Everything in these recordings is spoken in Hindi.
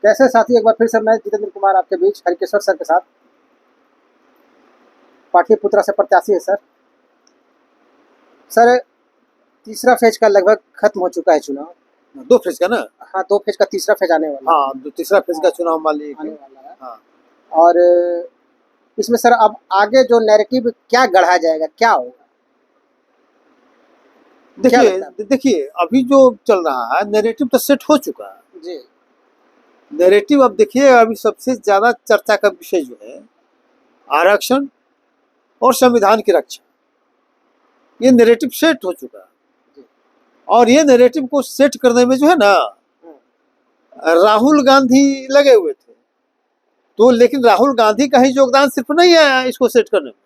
कैसे साथी, एक बार फिर से मैं जितेंद्र कुमार आपके बीच हरिकेश्वर सर के साथ। पाटलिपुत्रा से प्रत्याशी है सर। सर, तीसरा फेज का लगभग खत्म हो चुका है चुनाव। 2 फेज का ना? हाँ, 2 फेज का तीसरा फेज आने वाला है। हाँ, तीसरा फेज का चुनाव मान लीजिए आने वाला है। हाँ। और इसमें सर अब आगे जो नैरेटिव क्या गढ़ा जाएगा, क्या होगा? देखिए अभी जो चल रहा है नैरेटिव तो सेट हो चुका है जी। नैरेटिव अब देखिए, अभी सबसे ज्यादा चर्चा का विषय जो है आरक्षण और संविधान की रक्षा, ये नैरेटिव सेट हो चुका है। और ये नैरेटिव को सेट करने में जो है ना, राहुल गांधी लगे हुए थे, तो लेकिन राहुल गांधी का ही योगदान सिर्फ नहीं है इसको सेट करने में।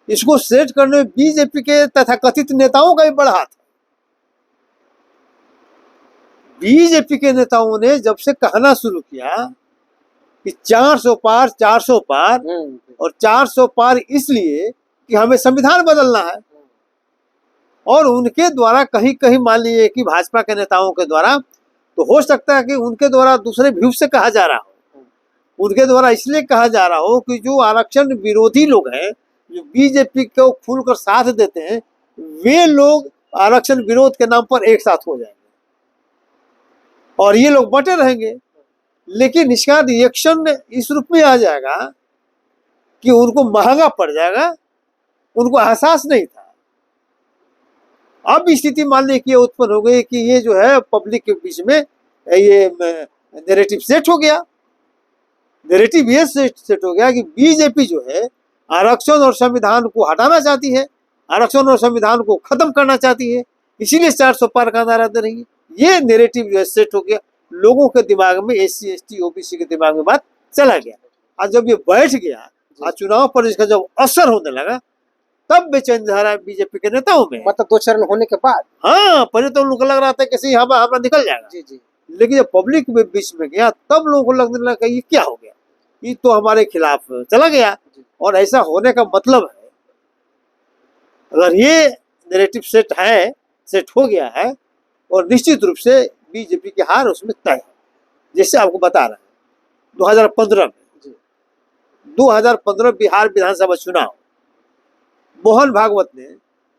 इसको सेट करने में बीजेपी के तथाकथित नेताओं का भी बड़ा हाथ है। बीजेपी के नेताओं ने जब से कहना शुरू किया कि 400 पार 400 पार, और 400 पार इसलिए कि हमें संविधान बदलना है, और उनके द्वारा कहीं कहीं मान लीजिए कि भाजपा के नेताओं के द्वारा, तो हो सकता है कि उनके द्वारा दूसरे व्यू से कहा जा रहा हो, उनके द्वारा इसलिए कहा जा रहा हो कि जो आरक्षण विरोधी लोग हैं, जो बीजेपी को खुलकर साथ देते हैं, वे लोग आरक्षण विरोध के नाम पर एक साथ हो जाएंगे और ये लोग बटे रहेंगे। लेकिन इसका रिएक्शन इस रूप में आ जाएगा कि उनको महंगा पड़ जाएगा, उनको एहसास नहीं था। अब स्थिति मान लीजिए कि उत्पन्न हो गई कि ये जो है पब्लिक के बीच में ये नैरेटिव सेट हो गया। नैरेटिव ये सेट हो गया कि बीजेपी जो है आरक्षण और संविधान को हटाना चाहती है, आरक्षण और संविधान को खत्म करना चाहती है, इसीलिए 400 पार का नारा दे रही है। ये नैरेटिव जो है सेट हो गया लोगों के दिमाग में, SC ST OBC के दिमाग में बात चला गया। और जब ये बैठ गया और चुनाव पर इसका जब असर होने लगा, तब बेचैन धारा बीजेपी के नेताओं में। मतलब 2 चरण होने के बाद? हाँ, पहले तो उनको लग रहा था कैसे हमारा निकल जाएगा। जी जी। लेकिन जब पब्लिक में बीच में गया, तब लोगों को लगने लगा ये क्या हो गया, ये तो हमारे खिलाफ चला गया। और ऐसा होने का मतलब है, अगर ये नैरेटिव सेट हो गया है, और निश्चित रूप से बीजेपी की हार उसमें तय है। जैसे आपको बता रहे हैं 2015 में 2015 बिहार विधानसभा चुनाव, मोहन भागवत ने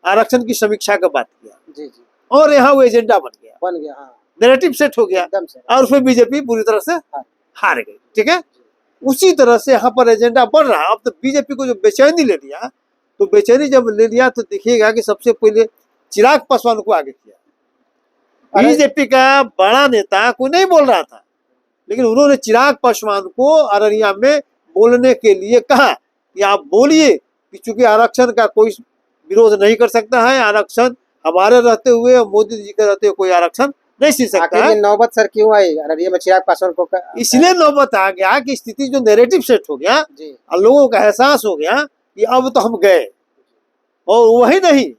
आरक्षण की समीक्षा का बात किया। जी जी। और यहाँ वो एजेंडा बन गया। हाँ। नैरेटिव सेट हो गया और उसमें बीजेपी पूरी तरह से हार गई। ठीक है, उसी तरह से यहाँ पर एजेंडा बढ़ रहा है। अब तो बीजेपी को जो बेचैनी ले लिया, तो बेचैनी जब ले लिया तो देखिएगा कि सबसे पहले चिराग पासवान को आगे किया। बीजेपी का बड़ा नेता कोई नहीं बोल रहा था, लेकिन उन्होंने चिराग पासवान को अररिया में बोलने के लिए कहा कि आप बोलिए कि चूंकि आरक्षण का कोई विरोध नहीं कर सकता है, आरक्षण हमारे रहते हुए और मोदी जी के रहते हुए कोई आरक्षण नहीं सीख सकता है। नौबत सर क्यों आई अररिया में चिराग पासवान को? इसलिए नौबत आ गया कि स्थिति जो नैरेटिव सेट हो गया और लोगों का एहसास हो गया कि अब तो हम गए। और वही नहीं,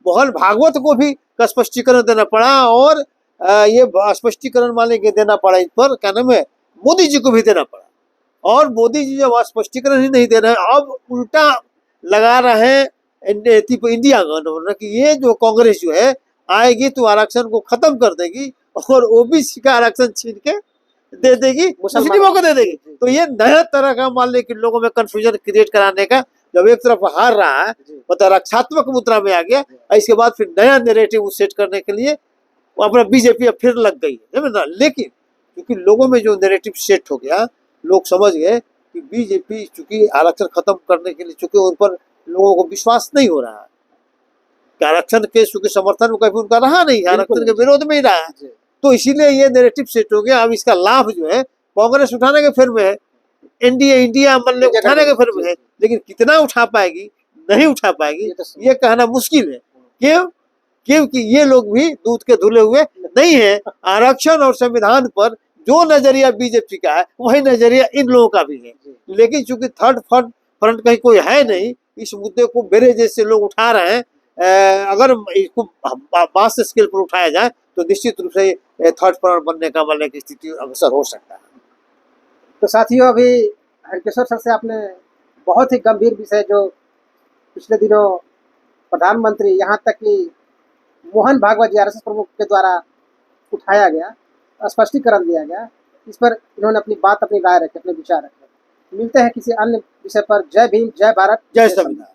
मोहन भागवत को भी स्पष्टीकरण देना पड़ा, और ये स्पष्टीकरण वाले के देना पड़ा, इस पर क्या नाम है, मोदी जी को भी देना पड़ा। और मोदी जी जब स्पष्टीकरण ही नहीं दे रहे, अब उल्टा लगा रहे हैं इंडिया गवर्नमेंट कि ये जो कांग्रेस जो है आएगी तो आरक्षण को खत्म कर देगी और OBC का आरक्षण छीन के दे देगी, मुस्लिमों को दे देगी। तो ये नया तरह का मान ली कि लोगों में कंफ्यूजन क्रिएट कराने का, जब एक तरफ हार रहा है मतलब रक्षात्मक मुद्रा में आ गया, इसके बाद फिर नया नैरेटिव सेट करने के लिए वो अपना बीजेपी अब फिर लग गई है ना। लेकिन क्योंकि लोगों में जो नैरेटिव सेट हो गया, लोग समझ गए कि बीजेपी चूंकि आरक्षण खत्म करने के लिए, चूंकि उन पर लोगों को विश्वास नहीं हो रहा है कि आरक्षण के चूंकि समर्थन में कभी उनका रहा नहीं, आरक्षण के विरोध में ही रहा है, तो इसीलिए ये नैरेटिव सेट हो गया। अब इसका लाभ जो है कांग्रेस उठाने के फिर में है, NDA इंडिया मतलब उठाने के फिर में है, लेकिन कितना उठा पाएगी, नहीं उठा पाएगी, ये कहना मुश्किल है। क्यों? क्योंकि ये लोग भी दूध के धुले हुए नहीं है। आरक्षण और संविधान पर जो नजरिया बीजेपी का है, वही नजरिया इन लोगों का भी है। लेकिन चूंकि थर्ड फ्रंट कहीं कोई है नहीं, इस मुद्दे को मेरे जैसे लोग उठा रहे हैं। अगर इसको मास स्केल पर उठाया जाए तो निश्चित रूप से थर्ड फ्रंट बनने की स्थिति अवसर हो सकता है। तो साथियों, अभी हरिकेश्वर सर से आपने बहुत ही गंभीर विषय, जो पिछले दिनों प्रधानमंत्री, यहाँ तक कि मोहन भागवत जी RSS प्रमुख के द्वारा उठाया गया, स्पष्टीकरण दिया गया, इस पर इन्होंने अपनी बात, अपनी राय रखी, अपने विचार रखे। मिलते हैं किसी अन्य विषय पर। जय भीम, जय भारत, जय संविधान।